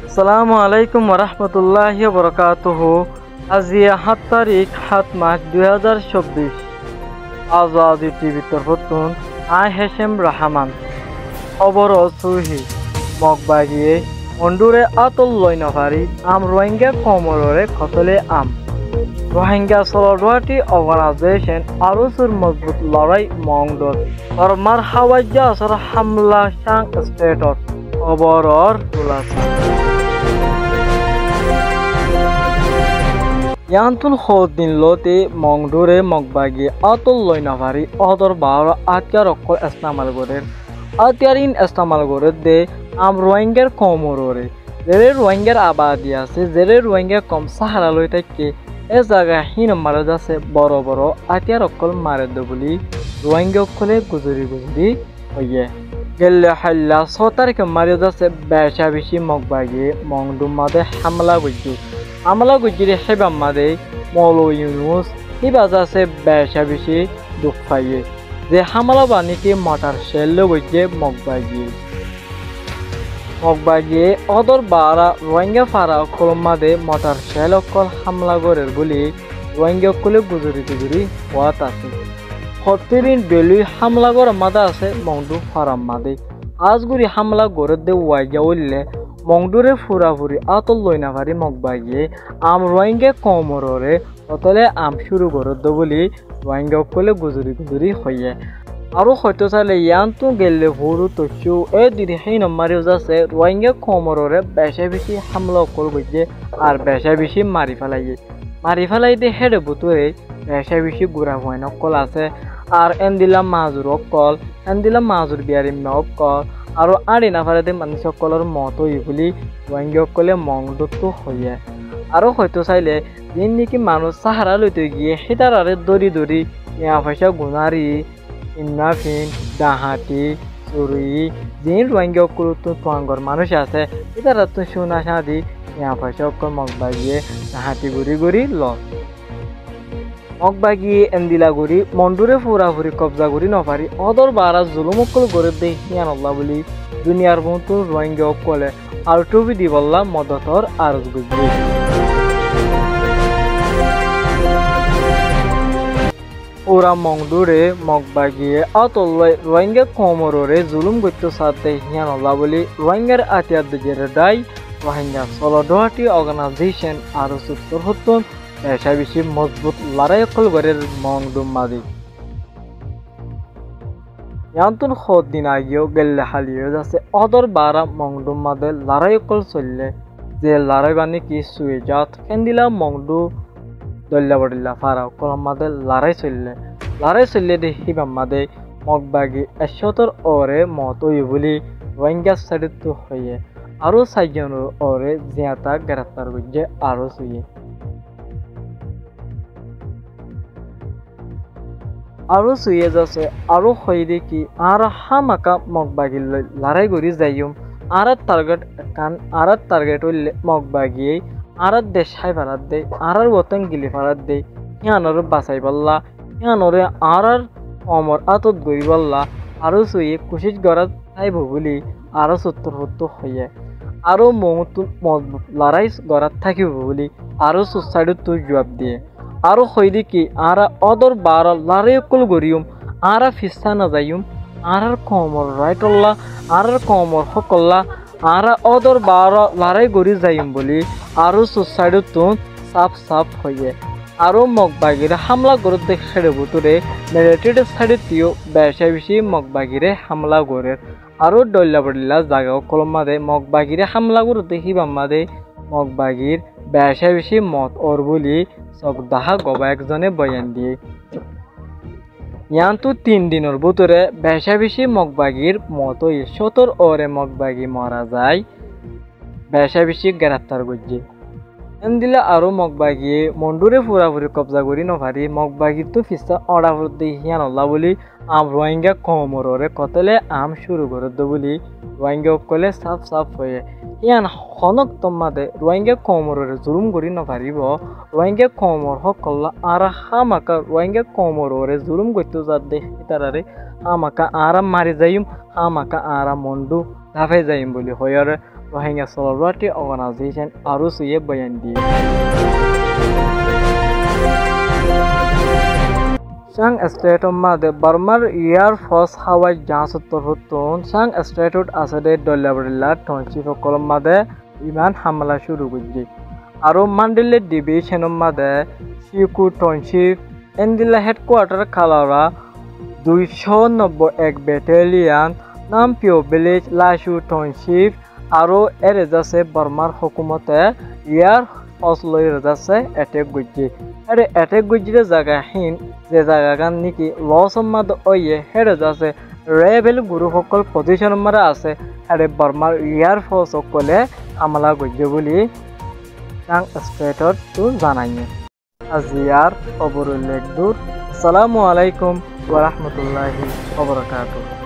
আসসালামু আলাইকুম ওরহমতুল্লাহি বরকাতুহু। আজি 7 তারিখ 7 মার্চ 2024। আজাদি টিভি তরফতুন আই হেশেম রহমান। খবর সুহি মগবাগিয়ে মন্ডুরে আতল লই নভারি আম রোহিঙ্গা কমররে খতলে আম রোহিঙ্গা সলডওয়াটি অর্গানাইজেশন আরুসুর মজবুত লড়াই মংডর ফরমার হাওয়াজ্জা আসর হামলা সাং স্টেটর খবরর তুলাছে ইয়ান্তুল খোদিন লোতে মংডুরে মগবাগি আতল লই নভারি অদর বারো আতিয়ার অকল ইস্তেমাল গরের আতিয়ারিন ইস্তেমাল গরের দে আম রোহিঙ্গার কমররে যেরে রোহিঙ্গার আবাদি আছে যেরে রোহিঙ্গা কম সাহারা লই থাকে এ জায়গা হিন মারা যাচ্ছে বড় বড় আতিয়ার অকল মারে দে বলি রোহিঙ্গা অকলে গুজরি হইয়ে গেলে হাল্লা 6 তারিখে মারা যাচ্ছে বেশা বেশি মগবাগি মংডুম মাদে হামলা গুজি আমলা গুজিরে হেবা মাদে মৌল ইউনুস হিবা যাচ্ছে বেশা বেশি দুঃখ পাইয়ে যে হামলা বানিকে মোটর শেল গুজে মগবাগি অদর বারা রোহিঙ্গা ফারা কলম মাদে মোটর শেল অকল হামলা গরের বলি রোহিঙ্গা অকলে গুজরি হওয়াত আছে হতিরিন বেলুই হামলা গড় মাদা আছে মংডু ফারাম মাদে আজগুড়ি হামলা গড়ে দে ওয়াইয়া উঠলে মংডুরে ফুরাফুরি আতল লই না পারি মগবাগিয়ে আম রোহিঙ্গা কমররে অতলে আম শুরু গড়ে দে বলি রোহিঙ্গা অকলে গুজরি হইয়ে আৰু হয়তো চাইলে ইয়ানতো গেলে ভুরু তৈছু এ দিদি সেই নম্বরেও যাচ্ছে রোহিঙ্গা কমররে বেশা বেশি হামলা অকল গিয়ে আর বেশা বেশি মারি ফেলাই দে হেডে বুতুরে বেশা বেশি গুড়া হয় অকল আছে আর এন্দিলা মাজুর অকল এন্দিলা মাজুর বিয়ারি অকল আৰু আড়ি নাফাৰে মানুষ সকলেৰ মত বলি ৰোহিঙ্গা অকলে মংডতো হইয়ে আৰু হয়তো চাইলে যিন নাকি মানুষ সাহারা লইতে গিয়ে সেটারে দরি ইয়া পয়সা গুনারি ইন্নাফিন ডাহাতি চুরি যিন রোহিঙ্গা অকল তোয়াঙ্গর মানুষ আছে এটারা তো সোনা সাদি ইয়া পয়সা অকল মগবাগিয়ে ডাহাতি গুড়ি ল মগবাগি এন্দিলা গুড়ি মন্ডুরে ফুরাফুরি কবজা গুড়ি নপারি অদর বারা জুলুম অকল গড়ে দে হিয়ান আল্লাহ বলি দুনিয়ার মতো রোহিঙ্গা অকলে আর টুবি দিবল্লা মদতর আরজ গুজরি ওরা মংডুরে মগবাগিয়ে আতল রোহিঙ্গা কমররে জুলুম গত্য সাথে হিয়ান আল্লাহ বলি রোহিঙ্গার আতিয়ার দিজের দাই রোহিঙ্গা সলডওয়াটি অর্গানাইজেশন আর সুত্তর হতুন বেশা বেশি মজবুত লড়াই অকল গরের মংডুম মাদি ইয়ান্তুন খোদ দিন আগেও গেলে হালিয়ে যাচ্ছে অদর বারা মংডুম মাদে লড়াই অকল চললে যে লড়াই বানি কি সুয়ে যাত কেন্দিলা মংডু দল্লা বডিল্লা ফারা অকল মাদে লড়াই চললে দে হিবাম মাদে মগবাগি 100 ওরে মত বলি রোহিঙ্গা সাইড হয়ে আরো 4 জনের ওরে জিয়াতা গ্রেফতার হয়ে আরো সুয়ে আৰু সুয়ে যাচ্ছে আৰু হয় দেখি আর হামাকা মগবাগি লড়াই করি যাইম আর টার্গেট হইলে মগবাগিয়ে আর দেশ হাই ফারাত দে আর বতন গিলি ফারাত দে হিয়ানর বাঁচাই পাল্লা হিয়ানরে আর অমর আতত গরি পাল্লা আৰু সুয়ে কুশিস গড়াত চাইব বলি আৰ 70 হইয়ে আৰো লড়াই গড়াত থাকিব বলি আৰো সুসাইডত তো জবাব দিয়ে আৰু হয় দেখি আর অদর বারা লড়াই অকল গরিয়ম আর ফিস্তা না যাইম আর কমর রাইটল্লা আর কমর হকল্লা আর অদর বারা লড়াই গরি যাইম বলি আরো সুসাইডত তো সাফ হইয়ে আরো মগবাগিরে হামলা গড়ে দেখে বুতুরে মিলিটারি সাইড দিও বেশা বেশি মগবাগিরে হামলা গড়ের আরো ডল্লা বডলা জায়গা কলম মাদে মগবাগিরে হামলা গড়ে দেখি বাম্মাদে মগবাগির বেশা বেশি মত ওর বলি সকদাহা গবা একজনে বয়ান দিয়ে ইয়ান্তু 3 দিনের ভিতরে বেশা বেশি মগবাগির মত 70 ওরে মগবাগি মারা যায় বেশা বেশি গ্রেফতার করছে এন্দিলা আরো মগবাগিয়ে মন্ডুরে ফুরাফুরি কবজা করি নভারি মগবাগি তো ফিস্তা অর্ডার দিয়ে হিয়ান আল্লাহ বলি আম রোহিঙ্গা কমররে কতলে আম শুরু করে দে বলি রোহিঙ্গা কলে সাফ হয়ে ইয়ান হনক তোমাদে রোহিঙ্গা কমররে জুলুম করি নপারিব রোহিঙ্গা কমর হকল্লা আর হামাকা রোহিঙ্গা কমররে জুলুম করতে যাতে তারারে হামাকা আরাম মারি যাইম হামাকা আরাম মন্ডু ধাফে যাইম বলি হয়রে Rohingya Solidarity Organization ROC bayan di. Shang State made Burmar Air Force Hawaii Jansuttor Hutun Shang State asade Dolabrilla Township Kolomade Iman Hamala Shuru Guji. Aro Mandile Division made Shiku Township Endila Headquarter Kalara 291 Battalion Nampio Village Lashu Township Aro Erezase Burmar Hukumate Air Force loi rajase attack gujji. Ere attack gujji jaga hin je jaga gan niki loss mad oye here jase rebel guru hokol position mara ase ere Burmar Air Force okole amala gujji boli Shang State to janaiye. Aziyar oborul lekdur. Assalamu alaikum wa rahmatullahi wa barakatuh.